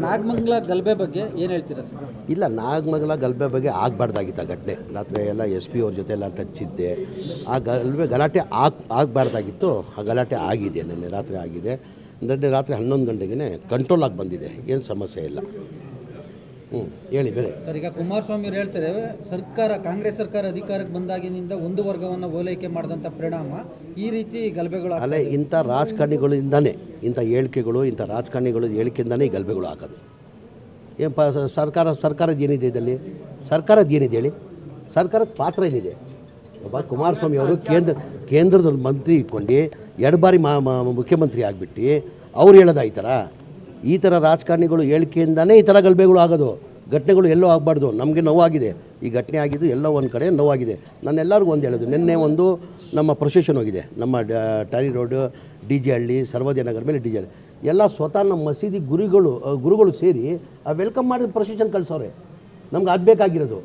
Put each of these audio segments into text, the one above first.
ನಾಗಮಂಗಲ ಗಲಭೆ ಬಗ್ಗೆ ಏನು ಹೇಳ್ತೀರಾ ಸರ್? ಇಲ್ಲ, ನಾಗಮಂಗಲ ಗಲಭೆ ಬಗ್ಗೆ ಆಗಬಾರ್ದಾಗಿತ್ತು ಆ ಘಟನೆ. ರಾತ್ರಿ ಎಲ್ಲ SP ಅವ್ರ ಜೊತೆ ಎಲ್ಲ ಟಚ್ ಇದ್ದೆ. ಆ ಗಲಾಟೆ ಆಗಬಾರ್ದಾಗಿತ್ತು. ಆ ಗಲಾಟೆ ಆಗಿದೆ, ನಿನ್ನೆ ರಾತ್ರಿ ಆಗಿದೆ. ನಿನ್ನೆ ರಾತ್ರಿ 11 ಗಂಟೆಗೆ ಕಂಟ್ರೋಲ್ ಆಗಿ ಬಂದಿದೆ, ಏನು ಸಮಸ್ಯೆ ಇಲ್ಲ. ಹೇಳಿ ಬೇರೆ ಸರ್. ಈಗ ಕುಮಾರಸ್ವಾಮಿ ಅವರು ಹೇಳ್ತಾರೆ, ಕಾಂಗ್ರೆಸ್ ಸರ್ಕಾರ ಅಧಿಕಾರಕ್ಕೆ ಬಂದಾಗಿನಿಂದ ಒಂದು ವರ್ಗವನ್ನು ಓಲೈಕೆ ಮಾಡಿದಂಥ ಪರಿಣಾಮ ಈ ರೀತಿ ಗಲಭೆಗಳು. ಅಲ್ಲೇ ಇಂಥ ರಾಜಕಾರಣಿಗಳಿಂದನೇ ಇಂಥ ಹೇಳಿಕೆಗಳು, ಇಂಥ ರಾಜಕಾರಣಿಗಳು ಹೇಳಿಕೆಯಿಂದನೇ ಈ ಗಲಭೆಗಳು ಹಾಕೋದು. ಏನು ಸರ್ಕಾರದ ಏನಿದೆ ಇದರಲ್ಲಿ? ಸರ್ಕಾರದ ಏನಿದೆ ಹೇಳಿ? ಸರ್ಕಾರದ ಪಾತ್ರ ಏನಿದೆ? ಒಬ್ಬ ಕುಮಾರಸ್ವಾಮಿ ಅವರು ಕೇಂದ್ರದ ಮಂತ್ರಿ ಇಟ್ಕೊಂಡು 2 ಬಾರಿ ಮುಖ್ಯಮಂತ್ರಿ ಆಗಿಬಿಟ್ಟು ಅವ್ರು ಹೇಳೋದ ಈ ಥರ ರಾಜಕಾರಣಿಗಳು ಹೇಳಿಕೆಯಿಂದನೇ ಈ ಥರ ಗಲಭೆಗಳು ಆಗೋದು. ಘಟನೆಗಳು ಎಲ್ಲೋ ಆಗಬಾರ್ದು. ನಮಗೆ ನೋವಾಗಿದೆ, ಈ ಘಟನೆ ಆಗಿದ್ದು ಎಲ್ಲೋ ಒಂದು ಕಡೆ ನೋವಾಗಿದೆ. ನಾನು ಎಲ್ಲರಿಗೂ ಒಂದು ಹೇಳೋದು, ನಿನ್ನೆ ಒಂದು ನಮ್ಮ ಪ್ರೊಸೆಷನ್ ಹೋಗಿದೆ, ನಮ್ಮ ಟ್ಯಾರಿ ರೋಡ್, DJ ಹಳ್ಳಿ, ಸರ್ವೋದಯನಗರ ಮೇಲೆ DJ ಹಳ್ಳಿ ಎಲ್ಲ ಸ್ವತಃ ನಮ್ಮ ಮಸೀದಿ ಗುರುಗಳು ಸೇರಿ ವೆಲ್ಕಮ್ ಮಾಡಿದ ಪ್ರೊಸೆಷನ್ ಕಳಿಸೋರೆ. ನಮ್ಗೆ ಆಗಬೇಕಾಗಿರೋದು,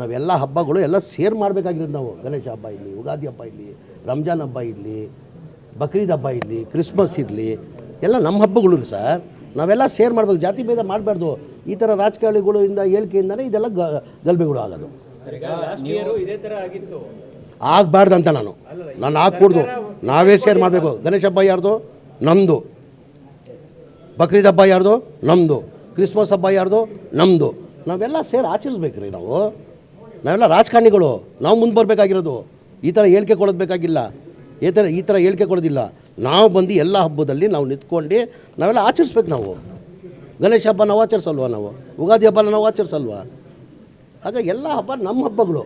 ನಾವೆಲ್ಲ ಹಬ್ಬಗಳು ಎಲ್ಲ ಸೇರ್ ಮಾಡಬೇಕಾಗಿರೋದು. ನಾವು ಗಣೇಶ ಹಬ್ಬ ಇರಲಿ, ಯುಗಾದಿ ಹಬ್ಬ ಇರಲಿ, ರಂಜಾನ್ ಹಬ್ಬ ಇರಲಿ, ಬಕ್ರೀದ್ ಹಬ್ಬ ಇರಲಿ, ಕ್ರಿಸ್ಮಸ್ ಇರಲಿ, ಎಲ್ಲ ನಮ್ಮ ಹಬ್ಬಗಳು ಸರ್. ನಾವೆಲ್ಲ ಸೇರ್ ಮಾಡಬೇಕು, ಜಾತಿ ಭೇದ ಮಾಡಬಾರ್ದು. ಈ ಥರ ರಾಜಕಾರಣಿಗಳಿಂದ ಹೇಳಿಕೆಯಿಂದನೇ ಇದೆಲ್ಲ ಗಲಭೆಗಳು ಆಗೋದು. ಆಗಬಾರ್ದಂತ ನಾನು ಹಾಕ್ಬಿಡ್ದು. ನಾವೇ ಸೇರ್ ಮಾಡಬೇಕು. ಗಣೇಶ ಹಬ್ಬ ಯಾರ್ದು? ನಮ್ಮದು. ಬಕ್ರೀದ್ ಹಬ್ಬ ಯಾರ್ದು? ನಮ್ಮದು. ಕ್ರಿಸ್ಮಸ್ ಹಬ್ಬ ಯಾರ್ದು? ನಮ್ಮದು. ನಾವೆಲ್ಲ ಸೇರಿ ಆಚರಿಸ್ಬೇಕ್ರಿ. ನಾವೆಲ್ಲ ರಾಜಕಾರಣಿಗಳು, ನಾವು ಮುಂದೆ ಬರಬೇಕಾಗಿರೋದು. ಈ ಥರ ಹೇಳಿಕೆ ಕೊಡೋದು ಬೇಕಾಗಿಲ್ಲ. ಈ ಥರ ಹೇಳಿಕೆ ಕೊಡೋದಿಲ್ಲ. ನಾವು ಬಂದು ಎಲ್ಲ ಹಬ್ಬದಲ್ಲಿ ನಾವು ನಿಂತ್ಕೊಂಡು ನಾವೆಲ್ಲ ಆಚರಿಸ್ಬೇಕು. ನಾವು ಗಣೇಶ ಹಬ್ಬ ನಾವು ಆಚರಿಸಲ್ವಾ? ನಾವು ಯುಗಾದಿ ಹಬ್ಬನ ನಾವು ಆಚರಿಸಲ್ವಾ? ಆಗ ಎಲ್ಲ ಹಬ್ಬ ನಮ್ಮ ಹಬ್ಬಗಳು.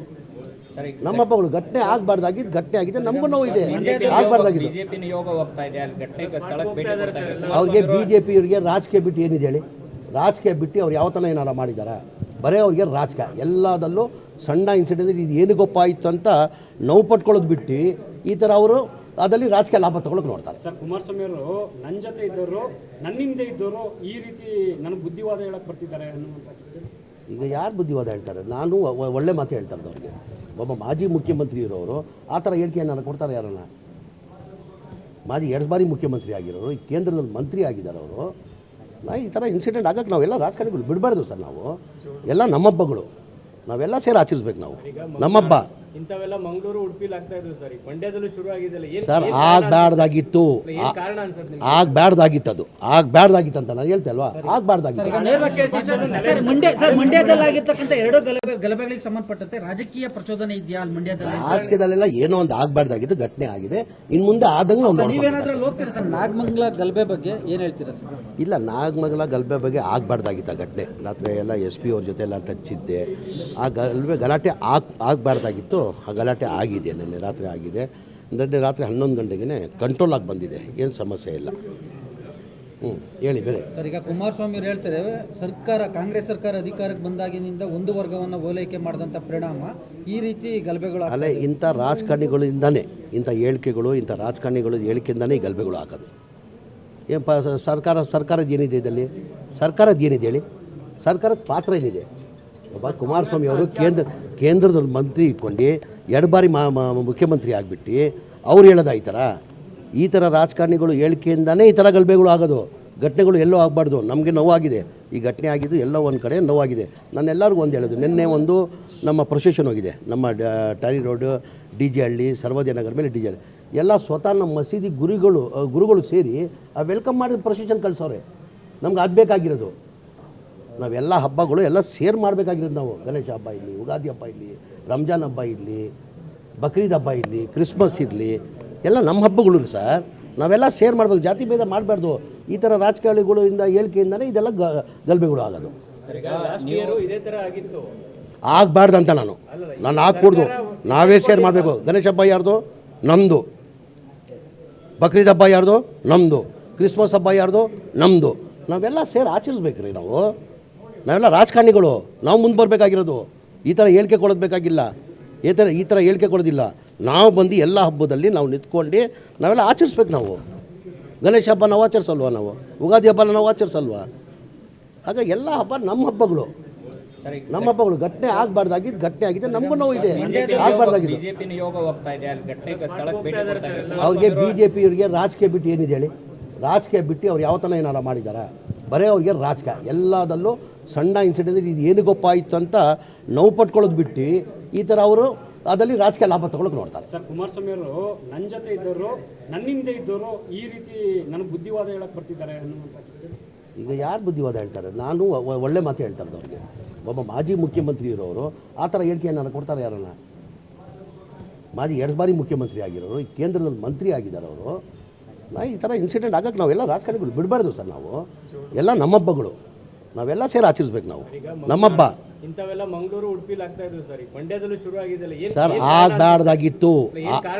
ಘಟನೆ ಆಗಬಾರ್ದಾಗಿದ್ದು ಘಟನೆ ಆಗಿದೆ. ನಮಗೂ ನೋವು ಇದೆ, ಆಗಬಾರ್ದಾಗಿದ್ದು. ಅವ್ರಿಗೆ BJP ಅವ್ರಿಗೆ ರಾಜಕೀಯ ಬಿಟ್ಟು ಏನಿದೆ ಹೇಳಿ? ರಾಜಕೀಯ ಬಿಟ್ಟು ಅವ್ರು ಯಾವತ್ತನ ಏನಾರ ಮಾಡಿದ್ದಾರೆ? ಬರೀ ಅವ್ರಿಗೆ ರಾಜಕೀಯ. ಎಲ್ಲದಲ್ಲೂ ಸಣ್ಣ ಇನ್ಸಿಡೆಂಟ್ ಇದು ಏನಗೊಪ್ಪ ಆಯಿತು ಅಂತ ನೋವು ಪಟ್ಕೊಳ್ಳೋದು ಬಿಟ್ಟು ಈ ಥರ ಅವರು ಅದರಲ್ಲಿ ರಾಜಕೀಯ ಲಾಭ ತಗೊಳಕ್ಕೆ ನೋಡ್ತಾರೆ. ಸರ್, ಕುಮಾರಸ್ವಾಮಿ ಅವರು ನನ್ನ ಜೊತೆ ಇದ್ದವರು, ನನ್ನಿಂದ ಇದ್ದವರು ಈ ರೀತಿ ನನಗೆ ಬುದ್ಧಿವಾದ ಹೇಳಕ್ಕೆ ಬರ್ತಿದ್ದಾರೆ ಅನ್ನುವಂಥದ್ದು. ಈಗ ಯಾರು ಬುದ್ಧಿವಾದ ಹೇಳ್ತಾರೆ? ನಾನು ಒಳ್ಳೆ ಮಾತು ಹೇಳ್ತಾರೆ ಅವ್ರಿಗೆ. ಒಬ್ಬ ಮಾಜಿ ಮುಖ್ಯಮಂತ್ರಿ ಇರೋರು ಆ ಥರ ಹೇಳಿಕೆಯನ್ನು ಕೊಡ್ತಾರೆ ಯಾರನ್ನ? ಮಾಜಿ 2 ಬಾರಿ ಮುಖ್ಯಮಂತ್ರಿ ಆಗಿರೋರು, ಈ ಕೇಂದ್ರದಲ್ಲಿ ಮಂತ್ರಿ ಆಗಿದ್ದಾರೆ ಅವರು. ಈ ಥರ ಇನ್ಸಿಡೆಂಟ್ ಆಗಕ್ಕೆ ನಾವೆಲ್ಲ ರಾಜಕಾರಣಿಗಳು ಬಿಡಬಾರ್ದು ಸರ್. ನಾವು ಎಲ್ಲ ನಮ್ಮ ಹಬ್ಬಗಳು, ನಾವೆಲ್ಲ ಸೇರಿ ಆಚರಿಸ್ಬೇಕು. ನಾವು ನಮ್ಮ ಹಬ್ಬ ಇಂಥವೆಲ್ಲ ಮಂಗಳೂರು, ಉಡುಪಿಲಿ ಆಗ್ತಾ ಇದ್ರು ಸರ್. ಮಂಡ್ಯದಲ್ಲೂ ಶುರು ಆಗಿದೆಯಲ್ಲ ಸರ್. ಆಗಬಾರ್ದಾಗಿತ್ತು, ಆಗಬಾರ್ದಾಗಿತ್ತು. ಅದು ಆಗಬಾರ್ದಾಗಿತ್ತು ಅಂತ ನಾನು ಹೇಳ್ತೆ ಅಲ್ವಾ? ಆಗಬಾರ್ದಾಗಿತ್ತು. ಮಂಡ್ಯದಲ್ಲಿ ಆಗಿರ್ತಕ್ಕಂಥ 2 ಗಲಭೆಗಳಿಗೆ ಸಂಬಂಧಪಟ್ಟಂತೆ ರಾಜಕೀಯ ಪ್ರಚೋದನೆ ಇದೆಯಾ ಮಂಡ್ಯದಲ್ಲಿ? ರಾಜಕೀಯದಲ್ಲೆಲ್ಲ ಏನೋ ಒಂದು ಆಗಬಾರ್ದಾಗಿತ್ತು, ಘಟನೆ ಆಗಿದೆ. ಇನ್ನು ಮುಂದೆ ಆದಂಗೆ ನೀವೇನಾದ್ರೂ ಹೋಗ್ತೀರಾ ಸರ್? ನಾಗಮಂಗಲ ಗಲಭೆ ಬಗ್ಗೆ ಏನು ಹೇಳ್ತೀರಾ ಸರ್? ಇಲ್ಲ, ನಾಗಮಂಗಲ ಗಲಭೆ ಬಗ್ಗೆ ಆಗಬಾರ್ದಾಗಿತ್ತು ಆ ಘಟನೆ. ರಾತ್ರಿ ಎಲ್ಲ SP ಅವ್ರ ಜೊತೆ ಎಲ್ಲ ಟಚ್ ಇದ್ದೆ. ಆ ಗಲಾಟೆ ಆಗಬಾರ್ದಾಗಿತ್ತು. ಆ ಗಲಾಟೆ ಆಗಿದೆ, ನಿನ್ನೆ ರಾತ್ರಿ ಆಗಿದೆ. ನಿನ್ನೆ ರಾತ್ರಿ 11 ಗಂಟೆಗೆ ಕಂಟ್ರೋಲ್ ಆಗಿ ಬಂದಿದೆ, ಏನು ಸಮಸ್ಯೆ ಇಲ್ಲ. ಹೇಳಿ ಬೇರೆ ಸರ್. ಈಗ ಕುಮಾರಸ್ವಾಮಿ ಅವರು ಹೇಳ್ತಾರೆ, ಕಾಂಗ್ರೆಸ್ ಸರ್ಕಾರ ಅಧಿಕಾರಕ್ಕೆ ಬಂದಾಗಿನಿಂದ ಒಂದು ವರ್ಗವನ್ನು ಓಲೈಕೆ ಮಾಡಿದಂಥ ಪರಿಣಾಮ ಈ ರೀತಿ ಗಲಭೆಗಳು. ಅಲ್ಲೇ ಇಂಥ ರಾಜಕಾರಣಿಗಳಿಂದನೇ ಇಂಥ ಹೇಳಿಕೆಗಳು, ಇಂಥ ರಾಜಕಾರಣಿಗಳು ಹೇಳಿಕೆಯಿಂದನೇ ಈ ಗಲಭೆಗಳು ಹಾಕೋದು. ಏನು ಸರ್ಕಾರದ ಏನಿದೆ ಇದರಲ್ಲಿ? ಸರ್ಕಾರದ ಏನಿದೆ ಹೇಳಿ? ಸರ್ಕಾರದ ಪಾತ್ರ ಏನಿದೆ? ಒಬ್ಬ ಕುಮಾರಸ್ವಾಮಿ ಅವರು ಕೇಂದ್ರದ ಮಂತ್ರಿ ಇಟ್ಕೊಂಡು 2 ಬಾರಿ ಮುಖ್ಯಮಂತ್ರಿ ಆಗಿಬಿಟ್ಟು ಅವ್ರು ಹೇಳೋದ ಈ ಥರ ರಾಜಕಾರಣಿಗಳು ಹೇಳಿಕೆಯಿಂದನೇ ಈ ಥರ ಗಲಭೆಗಳು ಆಗೋದು. ಘಟನೆಗಳು ಎಲ್ಲೋ ಆಗಬಾರ್ದು. ನಮಗೆ ನೋವಾಗಿದೆ, ಈ ಘಟನೆ ಆಗಿದ್ದು ಎಲ್ಲೋ ಒಂದು ಕಡೆ ನೋವಾಗಿದೆ. ನಾನು ಎಲ್ಲರಿಗೂ ಒಂದು ಹೇಳೋದು, ನಿನ್ನೆ ಒಂದು ನಮ್ಮ ಪ್ರೊಸೆಷನ್ ಹೋಗಿದೆ, ನಮ್ಮ ಟ್ಯಾರಿ ರೋಡ್, DJ ಹಳ್ಳಿ, ಸರ್ವೋದಯನಗರ ಮೇಲೆ DJ ಹಳ್ಳಿ ಎಲ್ಲ ಸ್ವತಃ ನಮ್ಮ ಮಸೀದಿ ಗುರುಗಳು ಸೇರಿ ವೆಲ್ಕಮ್ ಮಾಡಿದ ಪ್ರೊಸೆಷನ್ ಕಳಿಸೋರೆ. ನಮ್ಗೆ ಆಗಬೇಕಾಗಿರೋದು, ನಾವೆಲ್ಲ ಹಬ್ಬಗಳು ಎಲ್ಲ ಸೇರ್ ಮಾಡಬೇಕಾಗಿರೋದು. ನಾವು ಗಣೇಶ ಹಬ್ಬ ಇರಲಿ, ಯುಗಾದಿ ಹಬ್ಬ ಇರಲಿ, ರಂಜಾನ್ ಹಬ್ಬ ಇರಲಿ, ಬಕ್ರೀದ್ ಹಬ್ಬ ಇರಲಿ, ಕ್ರಿಸ್ಮಸ್ ಇರಲಿ, ಎಲ್ಲ ನಮ್ಮ ಹಬ್ಬಗಳು ಸರ್. ನಾವೆಲ್ಲ ಸೇರ್ ಮಾಡಬೇಕು, ಜಾತಿ ಭೇದ ಮಾಡಬಾರ್ದು. ಈ ಥರ ರಾಜಕಾರಣಿಗಳಿಂದ ಹೇಳಿಕೆಯಿಂದನೇ ಇದೆಲ್ಲ ಗಲಭೆಗಳು ಆಗೋದು. ಆಗಬಾರ್ದಂತ ನಾನು ಹಾಕ್ಬಿಡ್ದು. ನಾವೇ ಸೇರ್ ಮಾಡಬೇಕು. ಗಣೇಶ ಹಬ್ಬ ಯಾರ್ದು? ನಮ್ಮದು. ಬಕ್ರೀದ್ ಹಬ್ಬ ಯಾರ್ದು? ನಮ್ಮದು. ಕ್ರಿಸ್ಮಸ್ ಹಬ್ಬ ಯಾರ್ದು? ನಮ್ಮದು. ನಾವೆಲ್ಲ ಸೇರಿ ಆಚರಿಸ್ಬೇಕ್ರಿ. ನಾವೆಲ್ಲ ರಾಜಕಾರಣಿಗಳು, ನಾವು ಮುಂದೆ ಬರಬೇಕಾಗಿರೋದು. ಈ ಥರ ಹೇಳಿಕೆ ಕೊಡೋದು ಬೇಕಾಗಿಲ್ಲ. ಈ ಥರ ಹೇಳಿಕೆ ಕೊಡೋದಿಲ್ಲ. ನಾವು ಬಂದು ಎಲ್ಲ ಹಬ್ಬದಲ್ಲಿ ನಾವು ನಿಂತ್ಕೊಂಡು ನಾವೆಲ್ಲ ಆಚರಿಸ್ಬೇಕು. ನಾವು ಗಣೇಶ ಹಬ್ಬ ನಾವು ಆಚರಿಸಲ್ವಾ? ನಾವು ಯುಗಾದಿ ಹಬ್ಬನ ನಾವು ಆಚರಿಸಲ್ವಾ? ಆಗ ಎಲ್ಲ ಹಬ್ಬ ನಮ್ಮ ಹಬ್ಬಗಳು. ಘಟನೆ ಆಗಬಾರ್ದಾಗಿದ್ದು ಘಟನೆ ಆಗಿದೆ. ನಮಗೂ ನೋವು ಇದೆ, ಆಗಬಾರ್ದಾಗಿದ್ದು. ಅವ್ರಿಗೆ BJP ಅವ್ರಿಗೆ ರಾಜಕೀಯ ಬಿಟ್ಟು ಏನಿದೆ ಹೇಳಿ? ರಾಜಕೀಯ ಬಿಟ್ಟು ಅವ್ರು ಯಾವತ್ತನ ಏನಾರ ಮಾಡಿದ್ದಾರೆ? ಬರೀ ಅವ್ರಿಗೆ ರಾಜಕೀಯ ಎಲ್ಲದಲ್ಲೂ ಸಣ್ಣ ಇನ್ಸಿಡೆಂಟ್ ಇದು ಏನಕ್ಕೊಪ್ಪ ಆಯಿತು ಅಂತ ನೋವು ಪಟ್ಕೊಳ್ಳೋದು ಬಿಟ್ಟು ಈ ಥರ ಅವರು ಅದರಲ್ಲಿ ರಾಜಕೀಯ ಲಾಭ ತಗೊಳಕ್ಕೆ ನೋಡ್ತಾರೆ. ಸರ್, ಕುಮಾರಸ್ವಾಮಿ ಅವರು ನನ್ನ ಜೊತೆ ಇದ್ದವರು, ನನ್ನಿಂದ ಇದ್ದವರು ಈ ರೀತಿ ನನಗೆ ಬುದ್ಧಿವಾದ ಹೇಳಕ್ ಬರ್ತಿದ್ದಾರೆ ಅನ್ನುವಂಥದ್ದು. ಈಗ ಯಾರು ಬುದ್ಧಿವಾದ ಹೇಳ್ತಾರೆ? ನಾನು ಒಳ್ಳೆ ಮಾತು ಹೇಳ್ತಾರೆ ಅವ್ರಿಗೆ. ಒಬ್ಬ ಮಾಜಿ ಮುಖ್ಯಮಂತ್ರಿ ಇರೋರು ಆ ಥರ ಹೇಳಿಕೆಯನ್ನು ಕೊಡ್ತಾರೆ ಯಾರನ್ನ? ಮಾಜಿ 2 ಬಾರಿ ಮುಖ್ಯಮಂತ್ರಿ ಆಗಿರೋರು, ಈ ಕೇಂದ್ರದಲ್ಲಿ ಮಂತ್ರಿ ಆಗಿದ್ದಾರೆ ಅವರು. ಈ ಥರ ಇನ್ಸಿಡೆಂಟ್ ಆಗಕ್ಕೆ ನಾವೆಲ್ಲ ರಾಜಕಾರಣಿಗಳು ಬಿಡಬಾರ್ದು ಸರ್. ನಾವು ಎಲ್ಲ ನಮ್ಮಬ್ಬಗಳು, ನಾವೆಲ್ಲ ಸೇರಿ ಆಚರಿಸ್ಬೇಕು. ನಾವು ನಮ್ಮಬ್ಬ ಇಂಥವೆಲ್ಲ ಮಂಗಳೂರು ಉಡುಪಿಲಿ ಆಗ್ತಾ ಇದ್ರು ಸರ್. ಮಂಡ್ಯದಲ್ಲೂ ಶುರು ಆಗಿದೆಲ್ಲ ಸರ್. ಆಗಬಾರ್ದಾಗಿತ್ತು,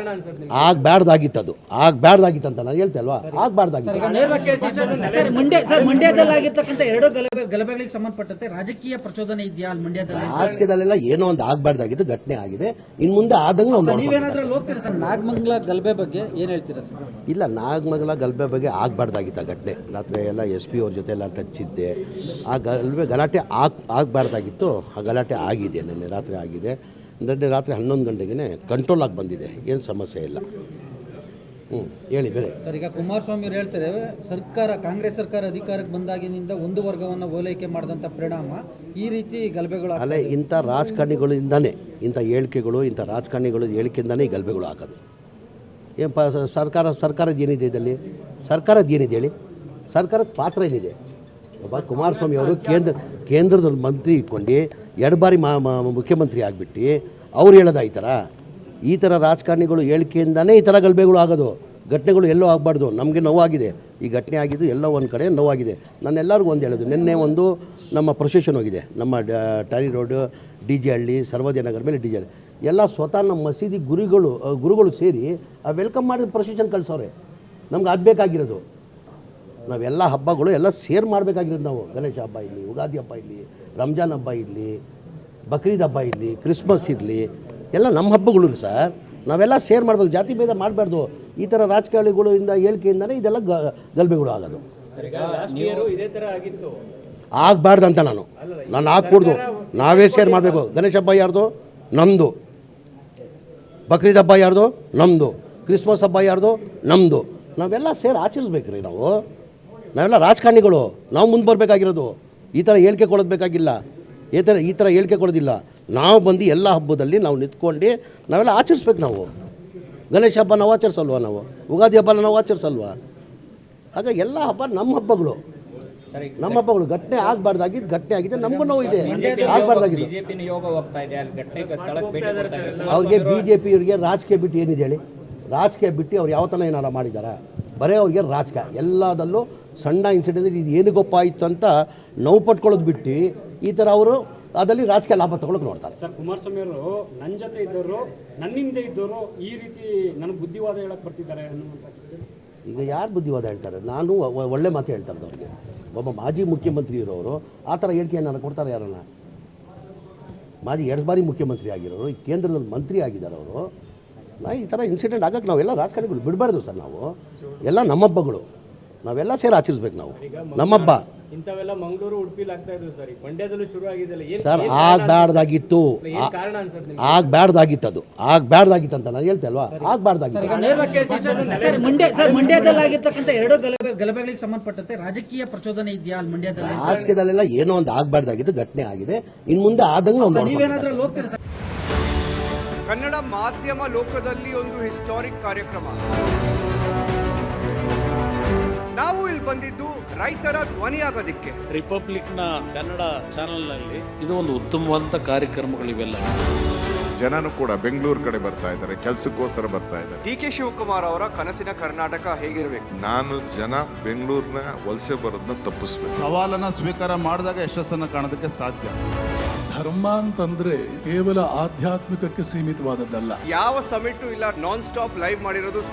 ಆಗಬಾರ್ದಾಗಿತ್ತು, ಅದು ಆಗಬಾರ್ದಾಗಿತ್ತು ಅಂತ ನಾನು ಹೇಳ್ತೆ ಅಲ್ವಾ? ಆಗಬಾರ್ದಾಗಿತ್ತು. ಮಂಡ್ಯದಲ್ಲಿ ಆಗಿರ್ತಕ್ಕಂಥ 2 ಗಲಭೆಗಳಿಗೆ ಸಂಬಂಧಪಟ್ಟಂತೆ ರಾಜಕೀಯ ಪ್ರಚೋದನೆ ಇದೆಯಾ ಅಲ್ಲಿ ಮಂಡ್ಯದಲ್ಲಿ? ರಾಜಕೀಯದಲ್ಲೆಲ್ಲ ಏನೋ ಒಂದು ಆಗಬಾರ್ದಾಗಿತ್ತು ಘಟನೆ ಆಗಿದೆ. ಇನ್ನು ಮುಂದೆ ಆದಂಗೆ ನಾವು ನೀವೇನಾದ್ರೂ ಹೋಗ್ತೀರಾ ಸರ್? ನಾಗಮಂಗಲ ಗಲಭೆ ಬಗ್ಗೆ ಏನು ಹೇಳ್ತೀರಾ ಸರ್? ಇಲ್ಲ, ನಾಗಮಂಗಲ ಗಲಭೆ ಬಗ್ಗೆ ಆಗಬಾರ್ದಾಗಿತ್ತು ಘಟನೆ. ರಾತ್ರಿ ಎಲ್ಲ SP ಅವ್ರ ಜೊತೆ ಎಲ್ಲ ಟಚ್ ಇದ್ದೆ. ಆ ಗಲಾಟೆ ಆಗಬಾರ್ದಾಗಿತ್ತು. ಆ ಗಲಾಟೆ ಆಗಿದೆ, ನಿನ್ನೆ ರಾತ್ರಿ ಆಗಿದೆ. ನಿನ್ನೆ ರಾತ್ರಿ 11 ಗಂಟೆಗೆ ಕಂಟ್ರೋಲ್ ಆಗಿ ಬಂದಿದೆ, ಏನು ಸಮಸ್ಯೆ ಇಲ್ಲ. ಹೇಳಿ ಬೇರೆ ಸರ್. ಈಗ ಕುಮಾರಸ್ವಾಮಿ ಅವರು ಹೇಳ್ತಾರೆ, ಕಾಂಗ್ರೆಸ್ ಸರ್ಕಾರ ಅಧಿಕಾರಕ್ಕೆ ಬಂದಾಗಿನಿಂದ ಒಂದು ವರ್ಗವನ್ನು ಓಲೈಕೆ ಮಾಡಿದಂಥ ಪರಿಣಾಮ ಈ ರೀತಿ ಗಲಭೆಗಳು. ಅಲ್ಲೇ ಇಂಥ ರಾಜಕಾರಣಿಗಳಿಂದಾನೇ, ಇಂಥ ಹೇಳಿಕೆಗಳು, ಇಂಥ ರಾಜಕಾರಣಿಗಳು ಹೇಳಿಕೆಯಿಂದಾನೇ ಈ ಗಲಭೆಗಳು ಹಾಕೋದು. ಏನು ಸರ್ಕಾರದ ಏನಿದೆ ಇದರಲ್ಲಿ? ಸರ್ಕಾರದ ಏನಿದೆ ಹೇಳಿ? ಸರ್ಕಾರದ ಪಾತ್ರ ಏನಿದೆ? ಒಬ್ಬ ಕುಮಾರಸ್ವಾಮಿ ಅವರು ಕೇಂದ್ರದಲ್ಲಿ ಮಂತ್ರಿ ಇಟ್ಕೊಂಡು 2 ಬಾರಿ ಮುಖ್ಯಮಂತ್ರಿ ಆಗಿಬಿಟ್ಟು ಅವ್ರು ಹೇಳೋದು ಈ ಥರ ರಾಜಕಾರಣಿಗಳು ಹೇಳಿಕೆಯಿಂದಾನೇ ಈ ಥರ ಗಲಭೆಗಳು ಆಗೋದು. ಘಟನೆಗಳು ಎಲ್ಲೋ ಆಗಬಾರ್ದು. ನಮಗೆ ನೋವಾಗಿದೆ, ಈ ಘಟನೆ ಆಗಿದ್ದು ಎಲ್ಲೋ ಒಂದು ಕಡೆ ನೋವಾಗಿದೆ. ನಾನು ಎಲ್ಲರಿಗೂ ಒಂದು ಹೇಳೋದು, ನಿನ್ನೆ ಒಂದು ನಮ್ಮ ಪ್ರೊಸೆಷನ್ ಹೋಗಿದೆ, ನಮ್ಮ ಟ್ಯಾರಿ ರೋಡ್, DJ ಹಳ್ಳಿ, ಸರ್ವೋದಯ ನಗರ ಮೇಲೆ DJ ಹಳ್ಳಿ ಎಲ್ಲ ಸ್ವತಃ ನಮ್ಮ ಮಸೀದಿ ಗುರುಗಳು ಸೇರಿ ಆ ವೆಲ್ಕಮ್ ಮಾಡಿದ ಪ್ರೊಸೆಷನ್ ಕಳಿಸೋರೆ. ನಮ್ಗೆ ಅದು ಬೇಕಾಗಿರೋದು. ನಾವೆಲ್ಲ ಹಬ್ಬಗಳು ಎಲ್ಲ ಸೇರ್ ಮಾಡಬೇಕಾಗಿರೋದು. ನಾವು ಗಣೇಶ ಹಬ್ಬ ಇರಲಿ, ಯುಗಾದಿ ಹಬ್ಬ ಇರಲಿ, ರಂಜಾನ್ ಹಬ್ಬ ಇರಲಿ, ಬಕ್ರೀದ್ ಹಬ್ಬ ಇರಲಿ, ಕ್ರಿಸ್ಮಸ್ ಇರಲಿ, ಎಲ್ಲ ನಮ್ಮ ಹಬ್ಬಗಳು ಸರ್. ನಾವೆಲ್ಲ ಸೇರ್ ಮಾಡಬೇಕು, ಜಾತಿ ಭೇದ ಮಾಡಬಾರ್ದು. ಈ ಥರ ರಾಜಕಾರಣಿಗಳಿಂದ ಹೇಳಿಕೆಯಿಂದನೇ ಇದೆಲ್ಲ ಗಲಭೆಗಳು ಆಗೋದು. ಆಗಬಾರ್ದು ಅಂತ ನಾನು ಹಾಕ್ಬಿಡ್ದು. ನಾವೇ ಸೇರ್ ಮಾಡಬೇಕು. ಗಣೇಶ ಹಬ್ಬ ಯಾರ್ದು? ನಮ್ಮದು. ಬಕ್ರೀದ್ ಹಬ್ಬ ಯಾರ್ದು? ನಮ್ಮದು. ಕ್ರಿಸ್ಮಸ್ ಹಬ್ಬ ಯಾರ್ದು? ನಮ್ಮದು. ನಾವೆಲ್ಲ ಸೇರಿ ಆಚರಿಸ್ಬೇಕ್ರಿ. ನಾವೆಲ್ಲ ರಾಜಕಾರಣಿಗಳು, ನಾವು ಮುಂದೆ ಬರಬೇಕಾಗಿರೋದು. ಈ ಥರ ಹೇಳಿಕೆ ಕೊಡೋದು ಬೇಕಾಗಿಲ್ಲ. ಈ ಥರ ಹೇಳಿಕೆ ಕೊಡೋದಿಲ್ಲ. ನಾವು ಬಂದು ಎಲ್ಲ ಹಬ್ಬದಲ್ಲಿ ನಾವು ನಿಂತ್ಕೊಂಡು ನಾವೆಲ್ಲ ಆಚರಿಸ್ಬೇಕು. ನಾವು ಗಣೇಶ ಹಬ್ಬ ನಾವು ಆಚರಿಸಲ್ವಾ? ನಾವು ಯುಗಾದಿ ಹಬ್ಬ ನಾವು ಆಚರಿಸಲ್ವಾ? ಆಗ ಎಲ್ಲ ಹಬ್ಬ ನಮ್ಮ ಹಬ್ಬಗಳು. ಘಟನೆ ಆಗಬಾರ್ದಾಗಿದ್ದು ಘಟನೆ ಆಗಿದೆ. ನಮಗೂ ನೋವು ಇದೆ, ಆಗಬಾರ್ದಾಗಿದ್ದು. ಅವ್ರಿಗೆ BJP ಅವ್ರಿಗೆ ರಾಜಕೀಯ ಬಿಟ್ಟು ಏನಿದೆ ಹೇಳಿ? ರಾಜಕೀಯ ಬಿಟ್ಟು ಅವ್ರು ಯಾವತ್ತನ ಏನಾರ ಮಾಡಿದ್ದಾರೆ? ಬರೀ ಅವ್ರಿಗೆ ರಾಜಕೀಯ ಎಲ್ಲದಲ್ಲೂ ಸಣ್ಣ ಇನ್ಸಿಡೆಂಟ್ ಇದು ಏನಕ್ಕೊಪ್ಪ ಆಯಿತು ಅಂತ ನೋವು ಪಟ್ಕೊಳ್ಳೋದು ಬಿಟ್ಟು ಈ ಥರ ಅವರು ಅದರಲ್ಲಿ ರಾಜಕೀಯ ಲಾಭ ತಗೊಳಕ್ಕೆ ನೋಡ್ತಾರೆ. ಸರ್, ಕುಮಾರಸ್ವಾಮಿ ಅವರು ನನ್ನ ಜೊತೆ ಇದ್ದವರು, ನನ್ನಿಂದ ಇದ್ದವರು ಈ ರೀತಿ ನನಗೆ ಬುದ್ಧಿವಾದ ಹೇಳಕ್ ಬರ್ತಿದ್ದಾರೆ ಅನ್ನುವಂಥದ್ದು. ಈಗ ಯಾರು ಬುದ್ಧಿವಾದ ಹೇಳ್ತಾರೆ? ನಾನು ಒಳ್ಳೆ ಮಾತು ಹೇಳ್ತಾರೆ ಅವ್ರಿಗೆ. ಒಬ್ಬ ಮಾಜಿ ಮುಖ್ಯಮಂತ್ರಿ ಇರೋರು ಆ ಥರ ಹೇಳಿಕೆಯನ್ನು ಕೊಡ್ತಾರೆ ಯಾರನ್ನ? ಮಾಜಿ 2 ಬಾರಿ ಮುಖ್ಯಮಂತ್ರಿ ಆಗಿರೋರು, ಈ ಕೇಂದ್ರದಲ್ಲಿ ಮಂತ್ರಿ ಆಗಿದ್ದಾರೆ ಅವರು. ಈ ಥರ ಇನ್ಸಿಡೆಂಟ್ ಆಗಕ್ಕೆ ನಾವೆಲ್ಲ ರಾಜಕಾರಣಿಗಳು ಬಿಡಬಾರ್ದು ಸರ್. ನಾವು ಎಲ್ಲ ನಮ್ಮಬ್ಬಗಳು, ನಾವೆಲ್ಲ ಸೇರಿ ಆಚರಿಸ್ಬೇಕು. ನಾವು ನಮ್ಮಬ್ಬ. ಇಂಥವೆಲ್ಲ ಮಂಗಳೂರು ಉಡುಪಿಲಿ ಆಗ್ತಾ ಇದ್ರು ಸರ್. ಮಂಡ್ಯದಲ್ಲೂ ಶುರು ಆಗಿದೆಲ್ಲ ಸರ್. ಆಗಬಾರ್ದಾಗಿತ್ತು, ಆಗಬಾರ್ದಾಗಿತ್ತು, ಅದು ಆಗಬಾರ್ದಾಗಿತ್ತು ಅಂತ ನಾನು ಹೇಳ್ತೆ ಅಲ್ವಾ? ಆಗಬಾರ್ದಾಗಿತ್ತು. ಮಂಡ್ಯದಲ್ಲಿ ಆಗಿರ್ತಕ್ಕಂಥ 2 ಗಲಭೆಗಳಿಗೆ ಸಂಬಂಧಪಟ್ಟಂತೆ ರಾಜಕೀಯ ಪ್ರಚೋದನೆ ಇದೆಯಾ ಅಲ್ಲಿ ಮಂಡ್ಯದಲ್ಲಿ? ರಾಜಕೀಯದಲ್ಲೆಲ್ಲ ಏನೋ ಒಂದು ಆಗಬಾರ್ದಾಗಿತ್ತು ಘಟನೆ ಆಗಿದೆ. ಇನ್ನು ಮುಂದೆ ಆದಂಗೆ ನಾವು ನೀವೇನಾದ್ರೂ ಹೋಗ್ತೀರಾ ಸರ್? ಕನ್ನಡ ಮಾಧ್ಯಮ ಲೋಕದಲ್ಲಿ ಒಂದು ಹಿಸ್ಟಾರಿಕ್ ಕಾರ್ಯಕ್ರಮ. ನಾವು ಇಲ್ಲಿ ಬಂದಿದ್ದು ರೈತರ ಧ್ವನಿಯಾಗೋದಿಕ್ಕೆ. ರಿಪಬ್ಲಿಕ್ನ ಕನ್ನಡ ಚಾನೆಲ್ನಲ್ಲಿ ಇದು ಒಂದು ಉತ್ತಮವಾದ ಕಾರ್ಯಕ್ರಮಗಳಿವೆಲ್ಲ. ಜನನು ಕೂಡ ಬೆಂಗಳೂರು ಕಡೆ ಬರ್ತಾ ಇದ್ದಾರೆ, ಕೆಲಸಕ್ಕೋಸ್ಕರ ಬರ್ತಾ ಇದ್ದಾರೆ. DK ಶಿವಕುಮಾರ್ ಅವರ ಕನಸಿನ ಕರ್ನಾಟಕ ಹೇಗಿರಬೇಕು? ನಾನು ಜನ ಬೆಂಗಳೂರಿನ ವಲಸೆ ಬರೋದನ್ನ ತಪ್ಪಿಸ್ಬೇಕು. ಸವಾಲನ್ನ ಸ್ವೀಕಾರ ಮಾಡಿದಾಗ ಯಶಸ್ಸನ್ನು ಕಾಣೋದಕ್ಕೆ ಸಾಧ್ಯ. ಧರ್ಮ ಅಂತಂದ್ರೆ ಕೇವಲ ಆಧ್ಯಾತ್ಮಿಕಕ್ಕೆ ಸೀಮಿತವಾದದ್ದಲ್ಲ. ಯಾವ ಸಮಿಟು ಇಲ್ಲ, ನಾನ್ ಸ್ಟಾಪ್ ಲೈವ್ ಮಾಡಿರೋದು.